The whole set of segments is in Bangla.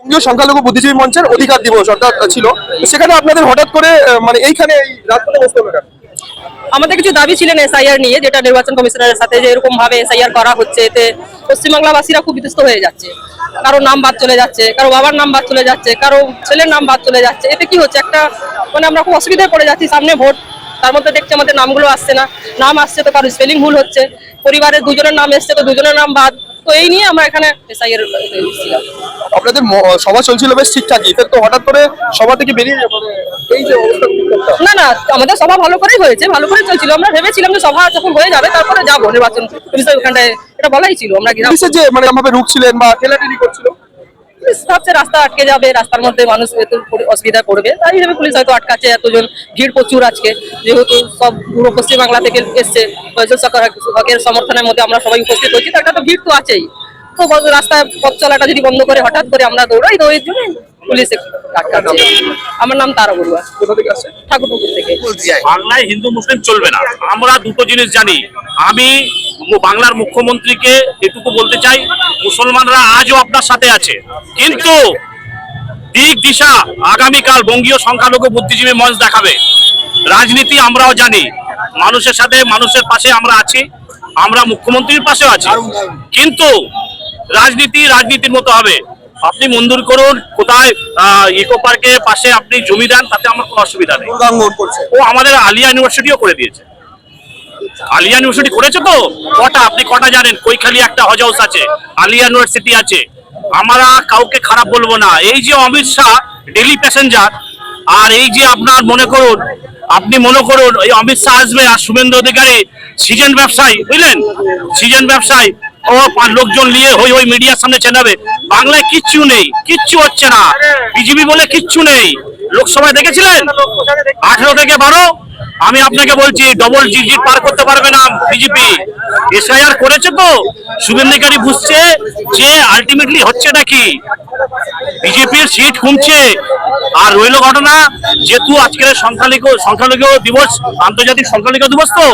বঙ্গীয় সংখ্যালঘু বুদ্ধিজীবী মঞ্চের অধিকার দিবস অর্থাৎ ছিল, সেখানে আপনাদের হঠাৎ করে মানে এইখানে এই রাজপথে বসতে হলো কেন? আমাদের কিছু দাবি ছিলেন এসআইআর নিয়ে, যেটা নির্বাচন কমিশনারের সাথে যে এরকম ভাবে এসআইআর করা হচ্ছে, এতে পশ্চিমবাংলাবাসীরা খুব বিতস্ত হয়ে যাচ্ছে। কারো নাম বাদ চলে যাচ্ছে, কারো বাবার নাম বাদ চলে যাচ্ছে, কারো ছেলের নাম বাদ চলে যাচ্ছে। এতে কি হচ্ছে, একটা মানে আমরা খুব অসুবিধায় পড়ে যাচ্ছি। সামনে ভোট, তার মধ্যে দেখছি আমাদের নামগুলো আসছে না। নাম আসছে তো কারো স্পেলিং ভুল হচ্ছে, পরিবারের দুজনের নাম এসছে তো দুজনের নাম বাদ। তো এই নিয়ে আমরা এখানে এসআইআর ছিলাম। আপনাদের সভা চলছিল বেশ ঠিকঠাকই, তো হঠাৎ করে সভা থেকে বেরিয়ে মানে এই যে অবস্থা। না না, আমাদের সভা ভালো করেই হয়েছে, ভালো করে চলছিল। আমরা ভেবেছিলাম যে সভা যখন হয়ে যাবে তারপরে যাবো নির্বাচন কমিশনের ওখানটায়, এটা বলাই ছিল। আমরা পুলিশের যে মানে আমাকে রুখছিলেন বা ঠেলাঠেলি করছিল, ভাবছে রাস্তা আটকে যাবে, রাস্তার মধ্যে মানুষ এত অসুবিধা করবে, তাই হিসেবে পুলিশ হয়তো আটকাচ্ছে। এতজন ভিড় প্রচুর আজকে, যেহেতু সব পুরো পশ্চিমবাংলা থেকে এসছে ফয়জল হকের সমর্থনের মধ্যে আমরা সবাই উপস্থিত হয়েছি, তো একটা তো ভিড় তো আছেই। তো রাস্তায় পথ চলাটা যদি বন্ধ করে হঠাৎ করে আমরা দৌড়াই, তো এর জন্য পুলিশ আটকাচ্ছে। আমার নাম তারা বড়ুয়া, কোথা থেকে আসছে? ঠাকুরপুকুর থেকে। বাংলায় হিন্দু মুসলিম চলবে না, আমরা দুটো জিনিস জানি। আমি বাংলার মুখ্যমন্ত্রীকে এটুকু বলতে চাই, মুসলমানরা আজও আপনার সাথে আছে, কিন্তু দিক দিশা আগামীকাল বঙ্গীয় সংখ্যালঘু বুদ্ধিজীবী মঞ্চ দেখাবে। রাজনীতি আমরাও জানি, মানুষের সাথে মানুষের পাশে আমরা আছি, আমরা মুখ্যমন্ত্রীর পাশেও আছি, কিন্তু রাজনীতি রাজনীতির মতো হবে। আপনি মঞ্জুর করুন, কোথায় ইকো পার্কের পাশে আপনি জমি দেন, তাতে আমার কোনো অসুবিধা নেই। ও আমাদের আলিয়া ইউনিভার্সিটিও করে দিয়েছে। আলিয়া ইউনিভার্সিটি করেছে তো কটা, আপনি কটা জানেন? কৈখালি একটা হজ হাউস আছে, আলিয়া ইউনিভার্সিটি আছে। আমরা কাউকে খারাপ বলবো না। এই যে অমিত শাহ ডেলি প্যাসেঞ্জার, আর এই যে আপনার আপনি মনে করুন এই অমিত শাহ আসবে আর শুভেন্দু অধিকারী সিজন ব্যবসায়ী, বুঝলেন, সিজন ব্যবসায়ী, ও লোকজন নিয়ে ওই মিডিয়ার সামনে চেনাবে। বাংলায় কিচ্ছু নেই, কিচ্ছু হচ্ছে না, বিজেপি বলে কিচ্ছু নেই। লোকসভায় দেখেছিলেন 18 থেকে 12, আমি আপনাকে বলছি ডবল ডিজিট পার করতে পারবে না বিজেপি। এসআইআর করেছে তো শুভেন্দু অধিকারী বুঝছে যে আলটিমেটলি হচ্ছেটা কি, বিজেপির সিট কমছে। আর রইল ঘটনা, যেহেতু আজকের সংখ্যালঘু দিবস, আন্তর্জাতিক সংখ্যালঘু দিবস, তো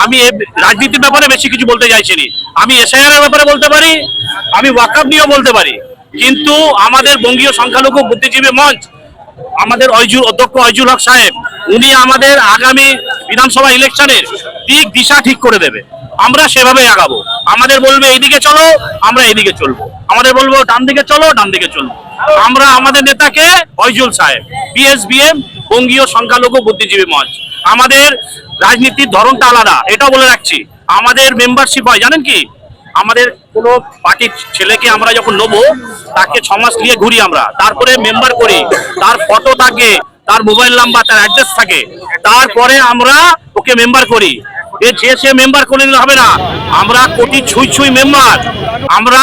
আমি রাজনীতির ব্যাপারে বেশি কিছু বলতে চাইছি না। আমি এসআইআর এর ব্যাপারে বলতে পারি, আমি ওয়াকআপ নিয়েও বলতে পারি, কিন্তু আমাদের বঙ্গীয় সংখ্যালঘু বুদ্ধিজীবী মঞ্চ, আমাদের অধ্যক্ষ অয়জুল হক সাহেব, উনি আমাদের আগামী বিধানসভা ইলেকশনের দিক দিশা ঠিক করে দেবে। আমরা সেভাবে আগাবো। আমাদের বলবে এইদিকে চলো, আমরা এইদিকে চলবো। আমাদের বলবো ডান দিকে চলো, ডান দিকে চলবো। আমরা আমাদের নেতাকে অয়জুল সাহেব, বিএসবিএম বঙ্গীয় সংখ্যালঘু বুদ্ধিজীবী মঞ্চ, আমাদের রাজনীতির ধরনটা আলাদা, এটাও বলে রাখছি। আমাদের মেম্বারশিপ হয় জানেন কি, আমাদের কোনো পার্টির ছেলেকে আমরা যখন নেবো, তাকে 6 মাস নিয়ে ঘুরি আমরা, তারপরে মেম্বার করি, তার ফটো থাকে, তার মোবাইল নাম্বার, তার অ্যাড্রেস থাকে, তারপরে আমরা ওকে মেম্বার করি। সে মেম্বার করে নিলে হবে না, আমরা কোটি ছুঁই মেম্বার, আমরা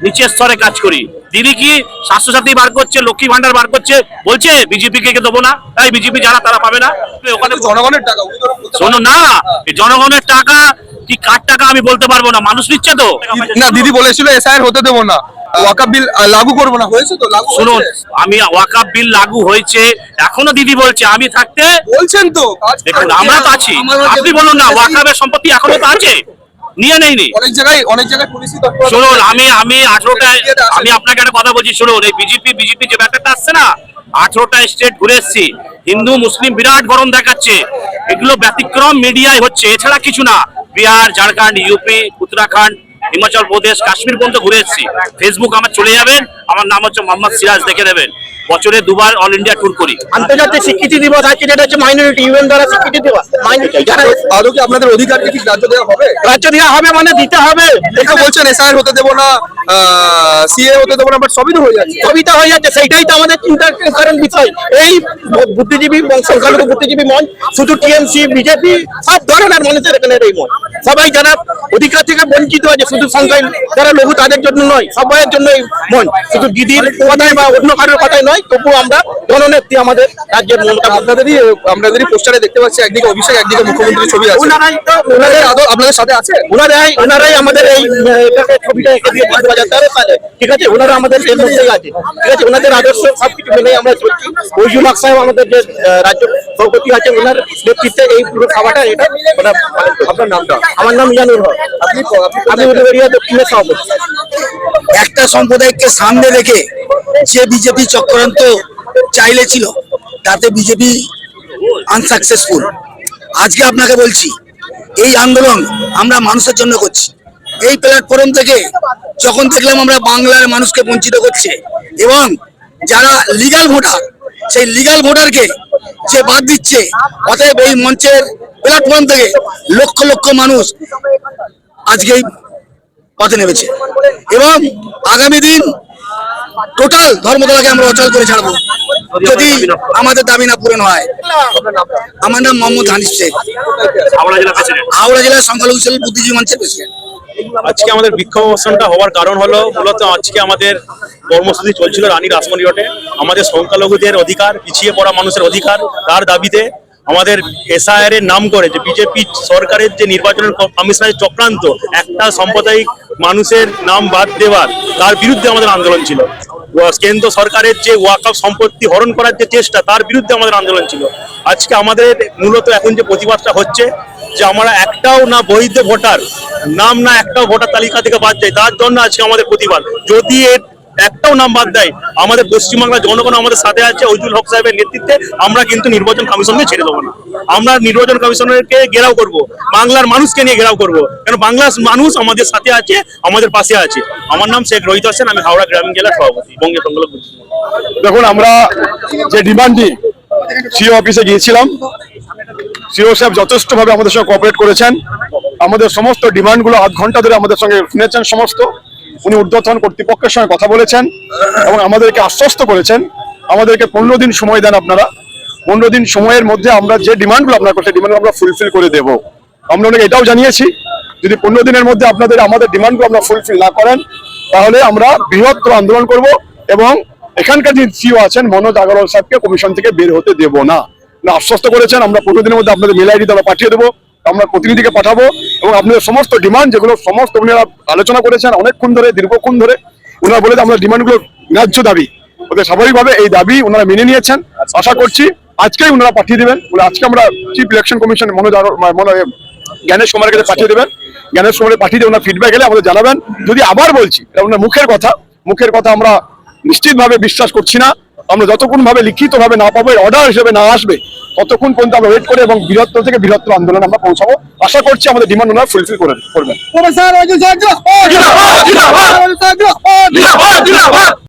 নিচের স্তরে কাজ করি। দিদি কি স্বাস্থ্যসাথী বার করছে, লক্ষ্মী ভান্ডার বার করছে, বলছে বিজেপি কে দেবো না, তাই বিজেপি যারা তারা পাবে না। ওখানে জনগণের টাকা, শোনো না, জনগণের টাকা কি কার টাকা আমি বলতে পারবো না, মানুষ নিচ্ছে তো। না, দিদি বলেছিল এসআইআর হতে দেবো না, ওয়াকআপ বিল লাগু করবো না, হয়েছে তো লাগু? শুনুন, আমি ওয়াকআপ বিল লাগু হয়েছে, এখনো দিদি বলছে, আমি থাকতে বলছেন তো। দেখুন আমরা তো আছি, আপনি বলুন না, ওয়াকআপের সম্পত্তি এখনো তো আছে, নিয়ে নেইনি। অনেক জায়গায় পুলিশই শুনুন, আমি 18টায়, আমি আপনাকে একটা কথা বলছি, শুনুন, এই বিজেপি যে ব্যাপারটা আসছে না, 18টা স্টেট ঘুরে এসছি, হিন্দু মুসলিম বিরাট গরম দেখাচ্ছে, এগুলো ব্যতিক্রম মিডিয়ায় হচ্ছে, এছাড়া কিছু না। বিহার, ঝাড়খণ্ড, ইউপি, উত্তরাখণ্ড, হিমাচল প্রদেশ, কাশ্মীর পর্যন্ত ঘুরে এসেছি। ফেসবুক আমার চলে যাবেন, আমার নাম হচ্ছে মোহাম্মদ সিরাজ, দেখে নেবেন। বছরে 2বার অল ইন্ডিয়া ট্যুর করি। আন্তর্জাতিক স্বীকৃতি দিবস আছে, যেটা হচ্ছে মাইনরিটি ইউএন দ্বারা স্বীকৃতি দিবস। আদৌ কি আপনাদের অধিকারকে ঠিক রাজ্য দেওয়া হবে? রাজ্য দেওয়া হবে মানে দিতে হবে। এটা বলছেন এসআইআর হতে দেবো না, সিএ হতে দেবো না, বাট সবই তো হয়ে যাচ্ছে। কবিতা হয়ে যাচ্ছে, সেইটাই তো আমাদের চিন্তার কারণ বিষয়। এই বুদ্ধিজীবী সংখ্যালঘু বুদ্ধিজীবী মঞ্চ শুধু টিএমসি, বিজেপি, সব ধরনের মানুষের এখানে এই মঞ্চ। সবাই যারা অধিকার থেকে বঞ্চিত হয়েছে, শুধু সংখ্যায় যারা লঘু তাদের জন্য নয়, সবাইয়ের জন্য এই মঞ্চ। শুধু দিদির কথায় বা অন্য কারোর কথায় নয়, তবুও আমরা জননেত্রী আমাদের রাজ্যের মমতা বন্দ্যোপাধ্যায়। আপনাদেরই পোস্টারে দেখতে পাচ্ছি একদিকে অভিষেক একদিকে মুখ্যমন্ত্রীর ছবি আছে। ওনাদের আদৌ আপনাদের সাথে আছে? ওনারাই আমাদের এই এটাকে ছবিটা এঁকে দিয়ে 2013 সালে, ঠিক আছে, ওনারা আমাদের এর মধ্যেই আছে, ঠিক আছে, ওনাদের আদর্শ সবকিছু মেনে আমরা চলছি। ওইজুল হক সাহেব আমাদের যে রাজ্য সভাপতি আছে, ওনার নেতৃত্বে এই পুরো খাওয়াটা এটা ওরা পালন করে। আপনার নামটা? আমার নাম মিজানুর হক, আমি উলুবেড়িয়া দক্ষিণের সভাপতি। একটা সম্প্রদায়কে সামনে রেখে যে বিজেপি চক্রান্ত চাইলে ছিল, তাতে বিজেপি আনসাকসেসফুল। আজকে আপনাকে বলছি, এই আন্দোলন আমরা মানুষের জন্য করছি। এই প্ল্যাটফর্ম থেকে যখন দেখলাম আমরা বাংলার মানুষকে বঞ্চিত করছে এবং যারা লিগ্যাল ভোটার, সেই লিগ্যাল ভোটারকে যে বাদ দিচ্ছে, অতএব এই মঞ্চের প্ল্যাটফর্ম থেকে লক্ষ লক্ষ মানুষ আজকে এই পথে নেমেছে এবং আগামী দিন টোটাল ধর্মতলাকে আমরা অচল করে ছাড়বো যদি আমাদের দাবি না পূরণ হয়। আমার নাম মোহাম্মদ হানিফ শেখ, হাওড়া জেলা প্রেসিডেন্ট। হাওড়া জেলার সংখ্যালঘু সেল বুদ্ধিজীবী মঞ্চের প্রেসিডেন্ট। আজকে আমাদের বিক্ষোভ অবস্থানটা হওয়ার কারণ হলো মূলত আজকে আমাদের কর্মসূচি চলছিল রানী রাসমণি রোডে। আমাদের সংখ্যালঘুদের অধিকার, পিছিয়ে পড়া মানুষের অধিকার, তার দাবিতে আমাদের এসআইআর এর নাম করে যে বিজেপি সরকারের যে নির্বাচনের কমিশনের চক্রান্ত, একটা সাম্প্রদায়িক মানুষের নাম বাদ দেওয়ার, তার বিরুদ্ধে আমাদের আন্দোলন ছিল। কেন্দ্র সরকারের যে ওয়াকফ সম্পত্তি হরণ করার যে চেষ্টা, তার বিরুদ্ধে আমাদের আন্দোলন ছিল। আজকে আমাদের মূলত এখন যে প্রতিবাদটা হচ্ছে যে আমরা একটাও না বৈধ ভোটার নাম না একটাও ভোটার তালিকা থেকে বাদ যায়, তার জন্য আজকে আমাদের প্রতিবাদ। যদি এর একটাও নাম বাদ দেয়, আমাদের পশ্চিমবাংলার জনগণ আমাদের সাথে আছে। ওইজুল হক সাহেবের নেতৃত্বে আমরা কিন্তু নির্বাচন কমিশনকে ছেড়ে দেবো না। আমরা নির্বাচন কমিশনারকে ঘেরাও করব, বাংলার মানুষকে নিয়ে ঘেরাও করব, কারণ বাংলার মানুষ আমাদের সাথে আছে, আমাদের পাশে আছে। আমার নাম শেখ রোহিত হোসেন, আমি হাওড়া গ্রামীণ জেলার সভাপতি, বঙ্গীয় সংখ্যালঘু বুদ্ধিজীবী। দেখুন, আমরা যে ডিমান্ডটি সিও অফিসে গিয়েছিলাম, সিও সাহেব যথেষ্টভাবে আমাদের সঙ্গে কোঅপারেট করেছেন। আমাদের সমস্ত ডিমান্ডগুলো আধ ঘন্টা ধরে আমাদের সঙ্গে শুনেছেন সমস্ত। উনি ঊর্ধ্বতন কর্তৃপক্ষের সঙ্গে কথা বলেছেন এবং আমাদেরকে আশ্বস্ত করেছেন আমাদেরকে 15 দিন সময় দেন আপনারা। 15 দিন সময়ের মধ্যে আমরা যে ডিমান্ডগুলো আপনার করছে, ডিমান্ডগুলো আমরা ফুলফিল করে দেবো। আমরা ওনাকে এটাও জানিয়েছি, যদি 15 দিনের মধ্যে আপনাদের আমাদের ডিমান্ডগুলো আমরা ফুলফিল না করেন, তাহলে আমরা বৃহত্তর আন্দোলন করব এবং এখানকার যে সিও আছেন মনোজ আগরওয়াল সাহেবকে কমিশন থেকে বের হতে দেব না। আশ্বস্ত করেছেন আমরা 15 দিনের মধ্যে আপনাদের মেল আইডি দ্বারা পাঠিয়ে দেবো, আমরা প্রতিনিধিকে পাঠাবো এবং আপনাদের সমস্ত ডিমান্ড যেগুলো সমস্ত উনারা আলোচনা করেছেন অনেকক্ষণ ধরে, দীর্ঘক্ষণ ধরে, ওনারা বলে আমাদের ডিমান্ডগুলো ন্যায্য দাবি, ওদের স্বাভাবিকভাবে এই দাবি ওনারা মেনে নিয়েছেন। আশা করছি আজকেই ওনারা পাঠিয়ে দেবেন বলে আজকে আমরা চিফ ইলেকশন কমিশন জ্ঞানেশ কুমারের কাছে পাঠিয়ে দেবেন। জ্ঞানেশ কুমারে পাঠিয়ে দিয়ে ওনার ফিডব্যাক এলে আমাদের জানাবেন। যদি আবার বলছি, এটা ওনার মুখের কথা আমরা নিশ্চিতভাবে বিশ্বাস করছি না। আমরা যতক্ষণ ভাবে লিখিত ভাবে না পাবো, অর্ডার হিসেবে না আসবে, ততক্ষণ পর্যন্ত আমরা ওয়েট করে এবং বৃহত্তর থেকে বৃহত্তর আন্দোলন আমরা পৌঁছাবো। আশা করছি আমাদের ডিমান্ড ওনারা ফুলফিল করবেন।